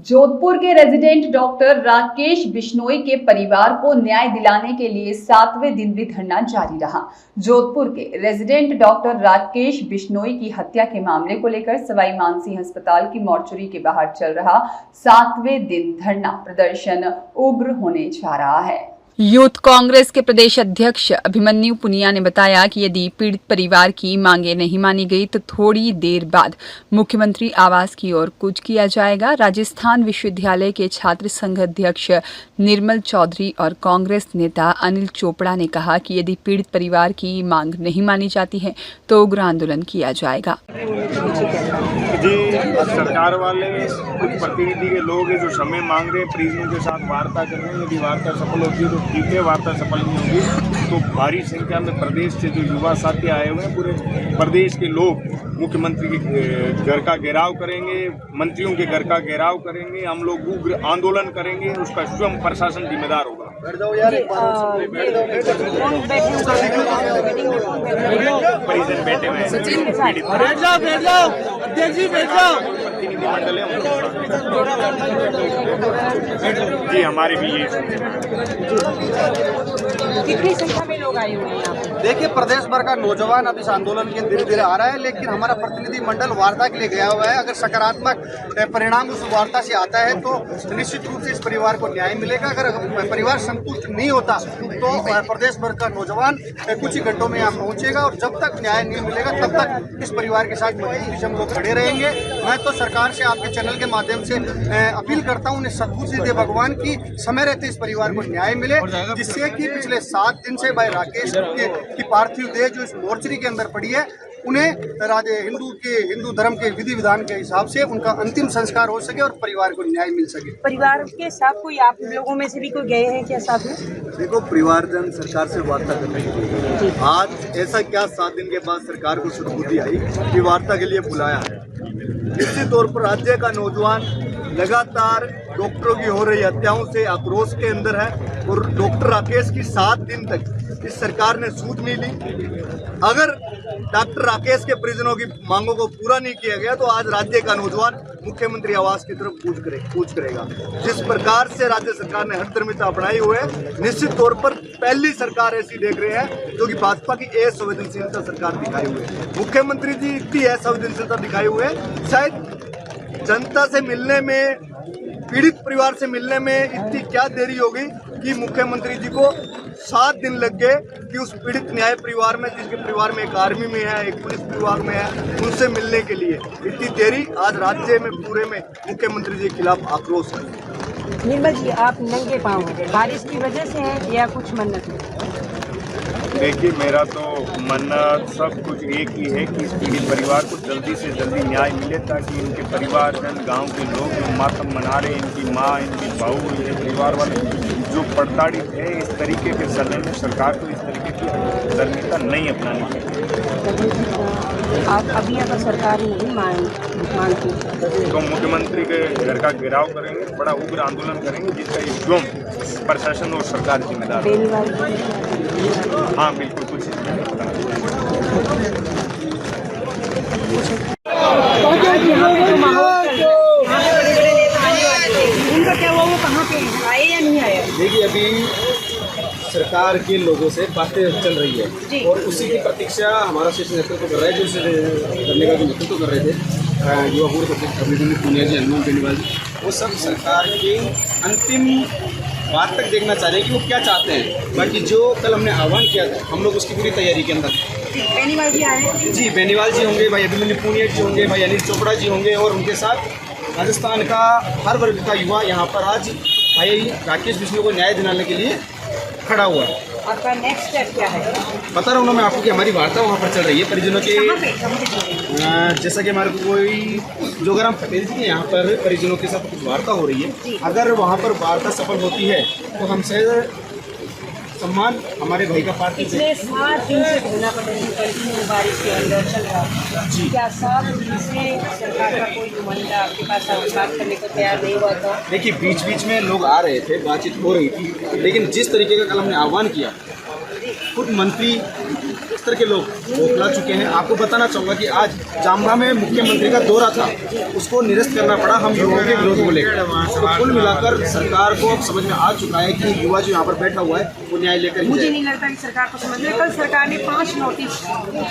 जोधपुर के resident doctor Rakesh Bishnoi के परिवार को न्याय दिलाने के लिए 7वें दिन भी धरना जारी रहा। जोधपुर के रेजिडेंट डॉक्टर राकेश बिश्नोई की हत्या के मामले को लेकर सवाई मानसिंह अस्पताल की मॉर्चरी के बाहर चल रहा 7वें दिन धरना प्रदर्शन उग्र होने जा रहा है। यूथ कांग्रेस के प्रदेश अध्यक्ष अभिमन्यु पुनिया ने बताया कि यदि पीड़ित परिवार की मांगे नहीं मानी गई तो थोड़ी देर बाद मुख्यमंत्री आवास की ओर कूच किया जाएगा। राजस्थान विश्वविद्यालय के छात्र संघ अध्यक्ष निर्मल चौधरी और कांग्रेस नेता अनिल चोपड़ा ने कहा कि यदि पीड़ित परिवार की मांग नहीं मानी जाती है तो उग्र आंदोलन किया जाएगा। जी, सरकार वाले कुछ प्रतिनिधि के लोग हैं जो समय मांग रहे हैं, प्रिजनों के साथ वार्ता कर रहे हैं। यदि वार्ता सफल होती है तो ठीक है, वार्ता सफल नहीं होगी तो भारी संख्या में प्रदेश से जो युवा साथी आए हुए हैं, पूरे प्रदेश के लोग मुख्यमंत्री के घर का घेराव करेंगे, मंत्रियों के घर का घेराव करेंगे। हम लोग उग्र आंदोलन करेंगे, उसका स्वयं प्रशासन जिम्मेदार होगा। परिजन बैठे हुए हैं, प्रतिनिधिमंडल है जी, हमारे भी ये कितनी संख्या में लोग आए हुए हैं यहाँ पे? देखिए, प्रदेश भर का नौजवान अब इस आंदोलन के धीरे धीरे आ रहा है, लेकिन हमारा प्रतिनिधि मंडल वार्ता के लिए गया हुआ है। अगर सकारात्मक परिणाम उस वार्ता से आता है तो निश्चित रूप से इस परिवार को न्याय मिलेगा। अगर परिवार संतुष्ट नहीं होता तो प्रदेश भर का नौजवान कुछ ही घंटों में यहाँ पहुँचेगा और जब तक न्याय नहीं मिलेगा तब तक इस परिवार के साथ मजबूती से हम लोग खड़े रहेंगे। मैं तो सरकार से आपके चैनल के माध्यम से अपील करता हूँ, उन्हें सद्बुद्धि दे भगवान की समय रहते इस परिवार को न्याय मिले, जिससे कि पिछले 7 दिन से भाई राकेश की पार्थिव देह जो इस मोर्चरी के अंदर पड़ी है, उन्हें हिंदू धर्म के विधि विधान के हिसाब से उनका अंतिम संस्कार हो सके और परिवार को न्याय मिल सके। परिवार के साथ कोई आप लोगों में से भी कोई गए हैं क्या साथ में? देखो, परिवारजन सरकार से वार्ता कर रहे हैं। आज ऐसा क्या 7 दिन के बाद सरकार को सद्बुद्धि आई कि वार्ता के लिए बुलाया है। निश्चित तौर पर राज्य का नौजवान लगातार डॉक्टरों की हो रही हत्याओं से आक्रोश के अंदर है और डॉक्टर राकेश की 7 दिन तक इस सरकार ने सूद नहीं ली। अगर डॉक्टर राकेश के परिजनों की मांगों को पूरा नहीं किया गया तो आज राज्य का नौजवान मुख्यमंत्री आवास की तरफ कूच करेगा। जिस प्रकार से राज्य सरकार ने हठधर्मिता अपनाई हुई है, निश्चित तौर पर पहली सरकार ऐसी देख रहे हैं जो कि भाजपा की असंवेदनशीलता सरकार दिखाई हुई है। मुख्यमंत्री जी इतनी असंवेदनशीलता दिखाई हुई है, शायद जनता से मिलने में, पीड़ित परिवार से मिलने में इतनी क्या देरी हो गई कि मुख्यमंत्री जी को 7 दिन लग गए कि उस पीड़ित न्याय परिवार में, जिसके परिवार में एक आर्मी में है, एक पुलिस विभाग में है, उनसे मिलने के लिए इतनी देरी। आज राज्य में पूरे में मुख्यमंत्री जी के खिलाफ आक्रोश है। निर्मल जी, आप नंगे पाँव हैं, बारिश की वजह से है या कुछ मन्नत है? देखिए, मेरा तो मन्नत सब कुछ एक ही है कि इस पीड़ित परिवार को जल्दी से जल्दी न्याय मिले, ताकि इनके परिवारजन, गांव के लोग जो मातम मना रहे हैं, इनकी माँ, इनकी बहू, इनके परिवार वाले जो प्रताड़ित है, इस तरीके के समय में सरकार को इस तरीके की धर्मिता नहीं अपनानी चाहिए। आप अभी अगर सरकार नहीं मानती तो मुख्यमंत्री के घर का घेराव करेंगे, बड़ा उग्र आंदोलन करेंगे, जिसका स्वयं प्रशासन और सरकार जिम्मेदार है। हाँ बिल्कुल, कुछ उनका क्या वो कहाँ पे आए या नहीं आए? देखिए, अभी सरकार के लोगों से बातें चल रही है और उसी की प्रतीक्षा हमारा शीर्ष नेतृत्व कर रहा है, जो करने का जो नेतृत्व कर रहे थे युवा पूर्व अभिमन्यु पुनिया जी, हनुमान बेनीवाल जी, वो सब सरकार की अंतिम बात तक देखना चाह रहे हैं कि वो क्या चाहते हैं। बाकी जो कल हमने आह्वान किया था, हम लोग उसकी पूरी तैयारी के अंदर। बेनीवाल जी आए? जी, बेनीवाल जी होंगे, भाई अभिमन्यु पुनिया जी होंगे, भाई अनिल चोपड़ा जी होंगे और उनके साथ राजस्थान का हर वर्ग का युवा यहाँ पर आज भाई राकेश बिश्नोई को न्याय दिलाने के लिए खड़ा हुआ है। आपका नेक्स्ट स्टेप क्या है? बता रहा हूँ ना मैं आपको कि हमारी वार्ता वहाँ पर चल रही है परिजनों के, जैसा कि हमारे को कोई जो अगर हम पटेल जी के यहाँ पर परिजनों के साथ कुछ वार्ता हो रही है, अगर वहाँ पर वार्ता सफल होती है तो हमसे सम्मान हमारे भाई का पार्टी पिछले 7 दिन से धरना प्रदर्शन कंटिन्यू बारिश के अंदर चल रहा है जी। क्या 7 दिन से सरकार का कोई नुमाइंदा आपके पास बात करने को तैयार नहीं हुआ था? देखिए, बीच बीच में लोग आ रहे थे, बातचीत हो रही थी, लेकिन जिस तरीके का कल हमने आह्वान किया, खुद मंत्री स्तर के लोग बौखला चुके हैं। आपको बताना चाहूँगा कि आज जामगा में मुख्यमंत्री का दौरा था, उसको निरस्त करना पड़ा हम युवाओं के विरोध को लेकर। तो कुल मिलाकर सरकार को अब समझ में आ चुका है कि युवा जो यहाँ पर बैठा हुआ है वो न्याय लेकर ही मुझे जाए। नहीं लगता कि सरकार को समझ में, कल सरकार ने 5 नोटिस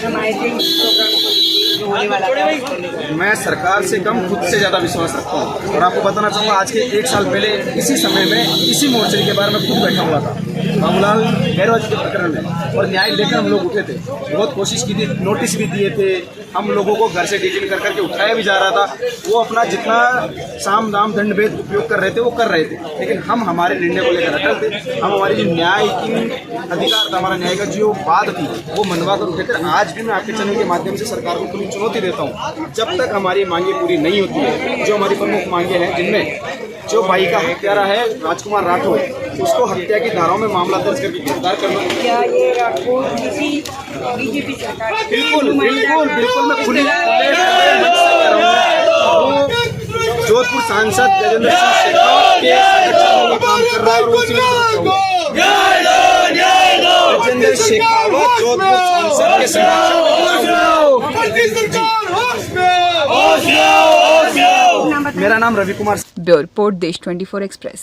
जमाए थे प्रोग्राम को जो होने वाला था। मैं सरकार से कम खुद से ज़्यादा विश्वास रखता हूँ। और आपको बताना चाहूँगा आज के 1 साल पहले इसी समय में इसी मोर्चे के बारे में खुद बैठा हुआ था बाबूलाल गैरवाजी के प्रकरण में, और न्याय लेकर हम लोग उठे थे। बहुत कोशिश की थी, नोटिस भी दिए थे, हम लोगों को घर से डिटेन कर करके उठाया भी जा रहा था। वो अपना जितना साम दाम दंड भेद उपयोग कर रहे थे वो कर रहे थे, लेकिन हम हमारे निर्णय को लेकर अटल थे। हम हमारी जो न्याय की अधिकार था, हमारा न्याय का जो बात थी वो मनवा कर उठे थे। आज भी मैं आपके चैनल के माध्यम से सरकार को पूरी चुनौती देता हूँ, जब तक हमारी मांगे पूरी नहीं होती है, जो हमारी प्रमुख मांगे हैं, जिनमें जो भाई का हत्यारा है राजकुमार राठौर, उसको हत्या की धाराओं में मामला दर्ज करके गिरफ्तार करना। क्या ये राठौर किसी बीजेपी सरकार के बिल्कुल बिल्कुल बिल्कुल मैं खुले जोधपुर सांसद गजेंद्र सिंह शेखावत के संरक्षण में काम कर रहा है, और उसी गजेंद्र शेखावत जोधपुर सांसद के संरक्षण। मेरा नाम रवि कुमार। ब्यूरो रिपोर्ट देश 24 एक्सप्रेस।